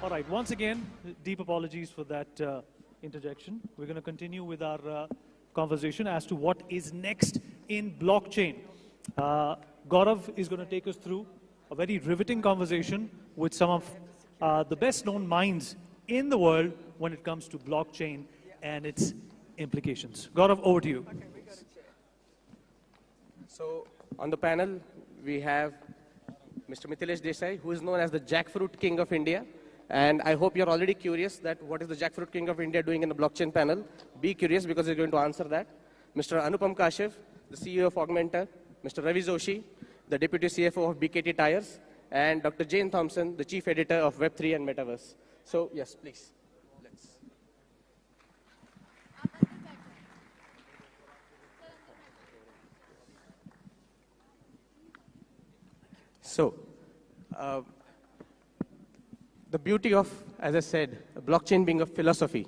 All right, once again, deep apologies for that interjection. We're going to continue with our conversation as to what is next in blockchain. Gaurav is going to take us through a very riveting conversation with some of the best known minds in the world when it comes to blockchain and its implications. Gaurav, over to you. So on the panel, we have Mr. Mithilesh Desai, who is known as the Jackfruit King of India. And I hope you're already curious that what is the Jackfruit King of India doing in the blockchain panel. Be curious because he's going to answer that. Mr. Anupam Kashyap, the CEO of Augmentor. Mr. Ravi Joshi, the Deputy CFO of BKT Tires. And Dr. Jane Thompson, the Chief Editor of Web3 and Metaverse. So yes, please. So, the beauty of, as I said, blockchain being a philosophy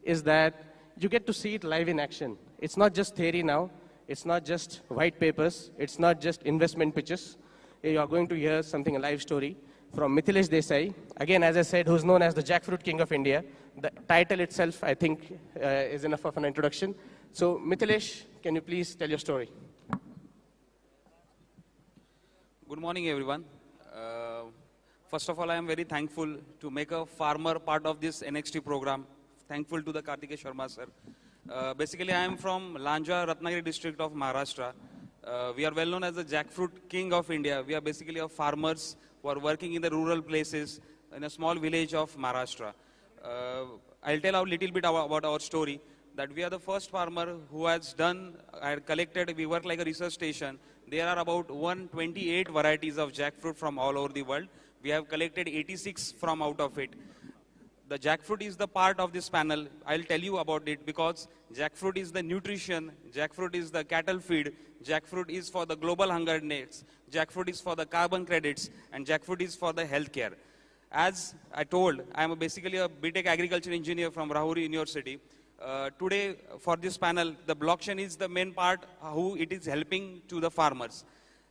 is that you get to see it live in action. It's not just theory now. It's not just white papers. It's not just investment pitches. You are going to hear something, a live story from Mithilesh Desai. Again, as I said, who's known as the Jackfruit King of India. The title itself, I think, is enough of an introduction. So, Mithilesh, can you please tell your story? Good morning, everyone. First of all, I am very thankful to make a farmer part of this NXT program. Thankful to the Kartikeya Sharma sir. Basically, I am from Lanja, Ratnagiri district of Maharashtra. We are well known as the Jackfruit King of India. We are basically farmers who are working in the rural places in a small village of Maharashtra. I'll tell a little bit about our story. That we are the first farmer who has collected, we work like a research station. There are about 128 varieties of jackfruit from all over the world. We have collected 86 from out of it. The jackfruit is the part of this panel. I'll tell you about it because jackfruit is the nutrition, jackfruit is the cattle feed, jackfruit is for the global hunger nets, jackfruit is for the carbon credits, and jackfruit is for the healthcare. As I told, I am basically a BTech agriculture engineer from Rahuri University. Today, for this panel, the blockchain is the main part, how it is helping to the farmers.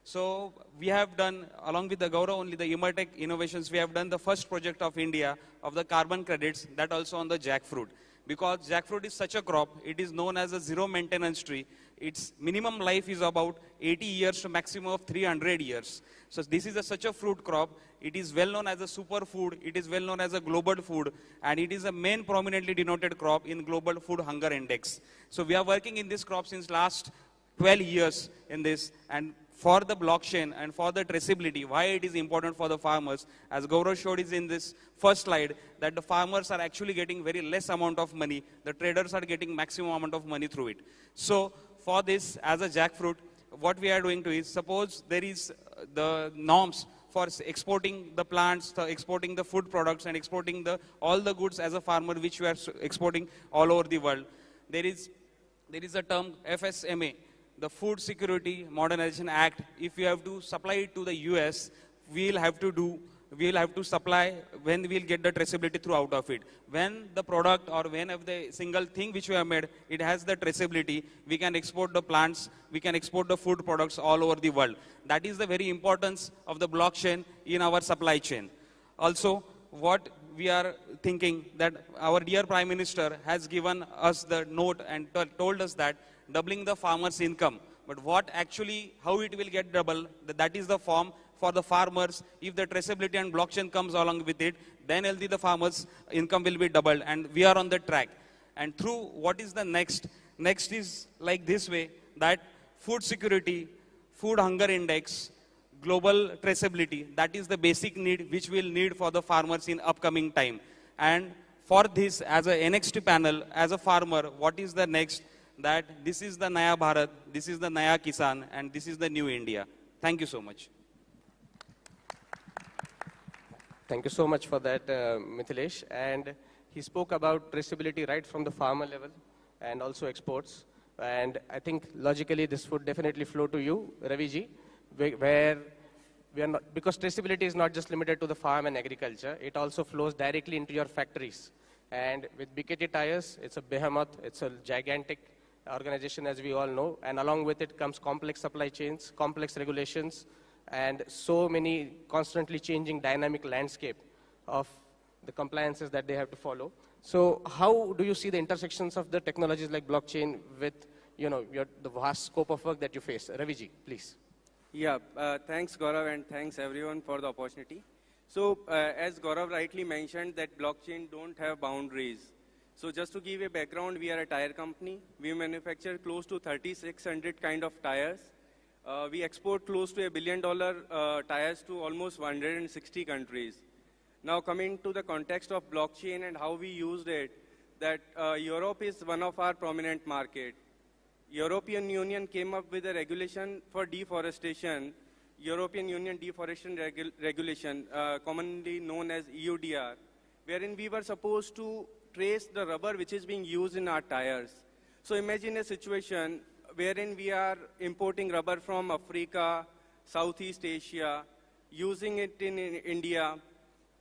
So we have done, along with the Gaurav, only the Emertech innovations, we have done the first project of India of the carbon credits, that also on the jackfruit. Because jackfruit is such a crop, it is known as a zero maintenance tree. Its minimum life is about 80 years to maximum of 300 years. So this is such a fruit crop. It is well known as a superfood. It is well known as a global food. And it is a main prominently denoted crop in global food hunger index. So we are working in this crop since last 12 years in this. And for the blockchain and for the traceability, why it is important for the farmers, as Gaurav showed is in this first slide, that the farmers are actually getting very less amount of money. The traders are getting maximum amount of money through it. So for this, as a jackfruit, what we are doing to is, suppose there is the norms for exporting the plants, exporting the food products, and exporting all the goods as a farmer, which we are exporting all over the world. There is a term FSMA, the Food Security Modernization Act. If you have to supply it to the US, we'll have to supply when we'll get the traceability throughout of it. When the product or when of the single thing which we have made, it has the traceability, we can export the plants, we can export the food products all over the world. That is the very importance of the blockchain in our supply chain. Also, what we are thinking that our dear Prime Minister has given us the note and told us that doubling the farmer's income. But what actually, how it will get double, that is the form for the farmers. If the traceability and blockchain comes along with it, then only the farmers' income will be doubled. And we are on the track. And through what is the next? Next is like this way, that food security, food hunger index, global traceability, that is the basic need which we'll need for the farmers in upcoming time. And for this, as a NXT panel, as a farmer, what is the next? That this is the Naya Bharat, this is the Naya Kisan, and this is the new India. Thank you so much. Thank you so much for that, Mithilesh. And he spoke about traceability right from the farmer level and also exports. And I think logically this would definitely flow to you, Raviji, where we are not, because traceability is not just limited to the farm and agriculture, it also flows directly into your factories. And with BKT Tires, it's a behemoth, it's a gigantic organization, as we all know, and along with it comes complex supply chains, complex regulations, and so many constantly changing dynamic landscape of the compliances that they have to follow. So how do you see the intersections of the technologies like blockchain with the vast scope of work that you face? Raviji, please. Yeah, thanks Gaurav and thanks everyone for the opportunity. So as Gaurav rightly mentioned that blockchain don't have boundaries. So just to give a background, we are a tire company. We manufacture close to 3,600 kind of tires. We export close to $1 billion tires to almost 160 countries. Now coming to the context of blockchain and how we used it, that Europe is one of our prominent market. European Union came up with a regulation for deforestation, European Union Deforestation Regulation, commonly known as EUDR, wherein we were supposed to trace the rubber which is being used in our tires. So imagine a situation wherein we are importing rubber from Africa, Southeast Asia, using it in India,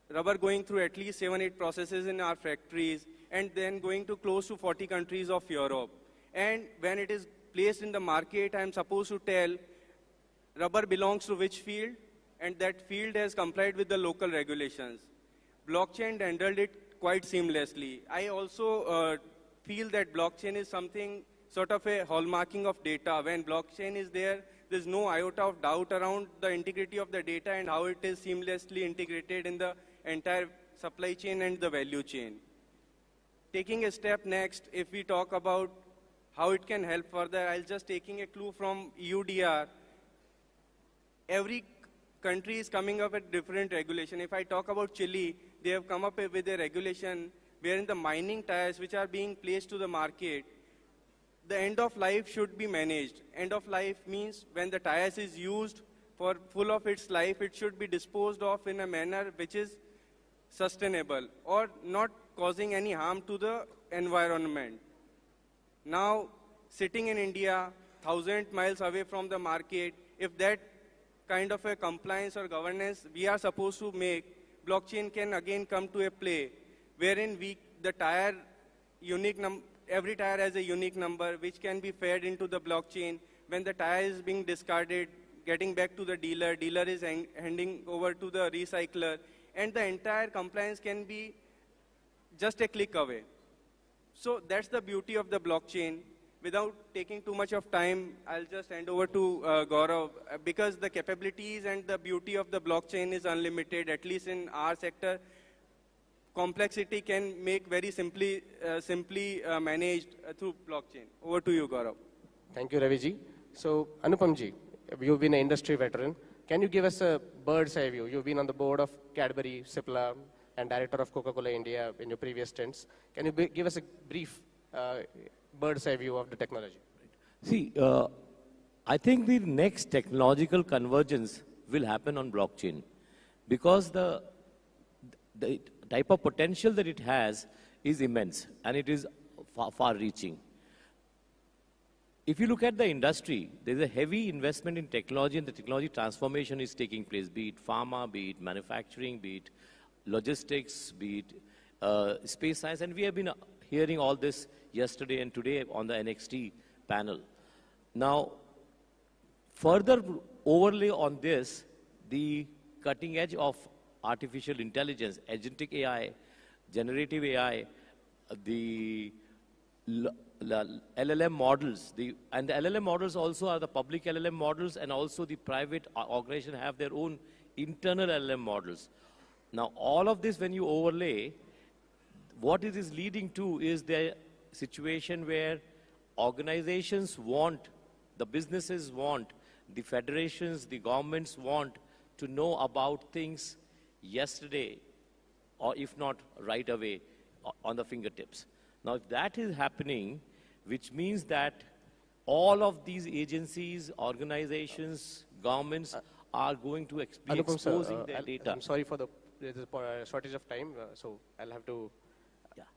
rubber going through at least 7-8 processes in our factories, and then going to close to 40 countries of Europe. And when it is placed in the market, I am supposed to tell rubber belongs to which field, and that field has complied with the local regulations. Blockchain handled it quite seamlessly. I also feel that blockchain is something sort of a hallmarking of data. When blockchain is there, there's no iota of doubt around the integrity of the data and how it is seamlessly integrated in the entire supply chain and the value chain. Taking a step next, if we talk about how it can help further, I'll just taking a clue from EUDR. Every country is coming up with different regulation. If I talk about Chile, they have come up with a regulation wherein the mining tires which are being placed to the market, the end of life should be managed. End of life means when the tires is used for full of its life, it should be disposed of in a manner which is sustainable or not causing any harm to the environment. Now, sitting in India, 1,000 miles away from the market, if that kind of a compliance or governance we are supposed to make, blockchain can again come to a play, wherein the tire every tire has a unique number which can be fed into the blockchain. When the tire is being discarded, getting back to the dealer, dealer is handing over to the recycler, and the entire compliance can be just a click away. So that's the beauty of the blockchain. Without taking too much of time, I'll just hand over to Gaurav, because the capabilities and the beauty of the blockchain is unlimited, at least in our sector. Complexity can make very simply managed through blockchain. Over to you, Gaurav. Thank you, Raviji. So, Anupamji, you've been an industry veteran. Can you give us a bird's eye view? You've been on the board of Cadbury, Cipla, and director of Coca-Cola India in your previous stints. Can you give us a brief bird's eye view of the technology? See, I think the next technological convergence will happen on blockchain because the type of potential that it has is immense and it is far-reaching. If you look at the industry, there's a heavy investment in technology and the technology transformation is taking place, be it pharma, be it manufacturing, be it logistics, be it space science, and we have been hearing all this yesterday and today on the NXT panel. Now, further overlay on this, the cutting edge of artificial intelligence, agentic AI, generative AI, the LLM models, and the LLM models also are the public LLM models, and also the private organization have their own internal LLM models. Now, all of this, when you overlay, what it is leading to is the situation where organizations want, the businesses want, the federations, the governments want to know about things yesterday, or if not right away, on the fingertips. Now, if that is happening, which means that all of these agencies, organizations, governments are going to be exposing their data. I'm sorry for the shortage of time, so I'll have to,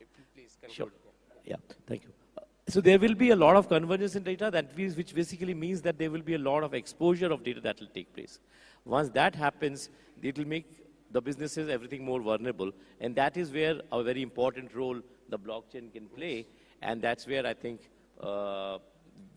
if you please conclude. Sure. Yeah, thank you. So there will be a lot of convergence in data, which basically means that there will be a lot of exposure of data that will take place. Once that happens, it will make the businesses, everything more vulnerable. And that is where a very important role the blockchain can play. And that's where I think where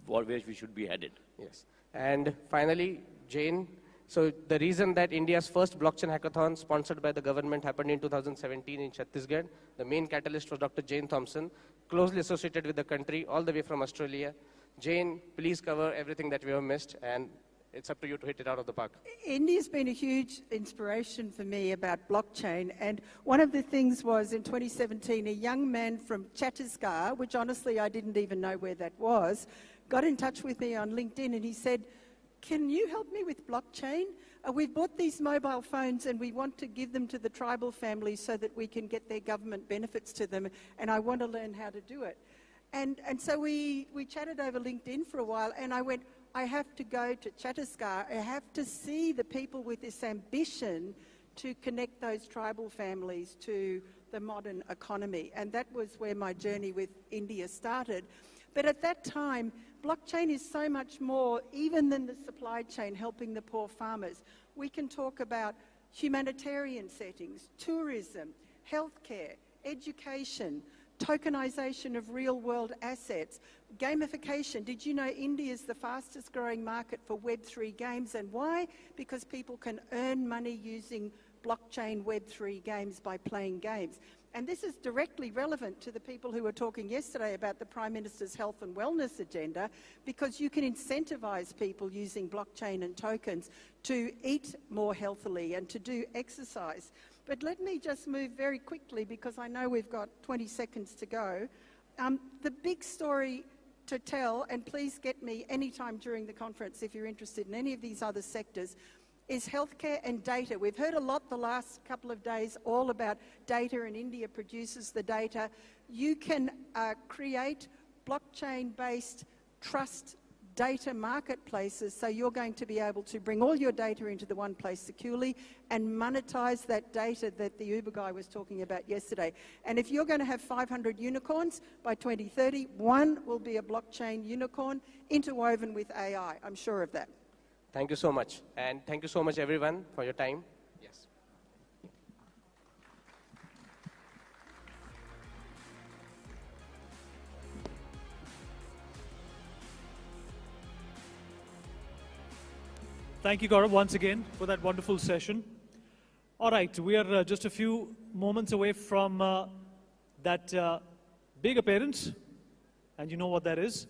we should be headed. Yes. And finally, Jane, So the reason that India's first blockchain hackathon sponsored by the government happened in 2017 in Chhattisgarh, the main catalyst was Dr. Jane Thompson, closely associated with the country, all the way from Australia. Jane, please cover everything that we have missed, and it's up to you to hit it out of the park. India's been a huge inspiration for me about blockchain, and one of the things was in 2017, a young man from Chhattisgarh, which honestly I didn't even know where that was, got in touch with me on LinkedIn and he said, can you help me with blockchain? We've bought these mobile phones and we want to give them to the tribal families so that we can get their government benefits to them, and I want to learn how to do it. And so we chatted over LinkedIn for a while, and I went, I have to go to Chhattisgarh. I have to see the people with this ambition to connect those tribal families to the modern economy. And that was where my journey with India started. But at that time, blockchain is so much more even than the supply chain helping the poor farmers. We can talk about humanitarian settings, tourism, healthcare, education, tokenization of real-world assets, gamification. Did you know India is the fastest growing market for Web3 games? And why? Because people can earn money using blockchain Web3 games by playing games. And this is directly relevant to the people who were talking yesterday about the Prime Minister's health and wellness agenda, because you can incentivize people using blockchain and tokens to eat more healthily and to do exercise. But let me just move very quickly, because I know we've got 20 seconds to go. The big story to tell, and please get me anytime during the conference if you're interested in any of these other sectors, is healthcare and data. We've heard a lot the last couple of days all about data, and India produces the data. You can create blockchain-based trust data marketplaces, so you're going to be able to bring all your data into the one place securely and monetize that data that the Uber guy was talking about yesterday. And if you're going to have 500 unicorns by 2030, one will be a blockchain unicorn interwoven with AI. I'm sure of that. Thank you so much. And thank you so much, everyone, for your time. Yes. Thank you, Gaurav, once again for that wonderful session. All right, we are just a few moments away from that big appearance, and you know what that is.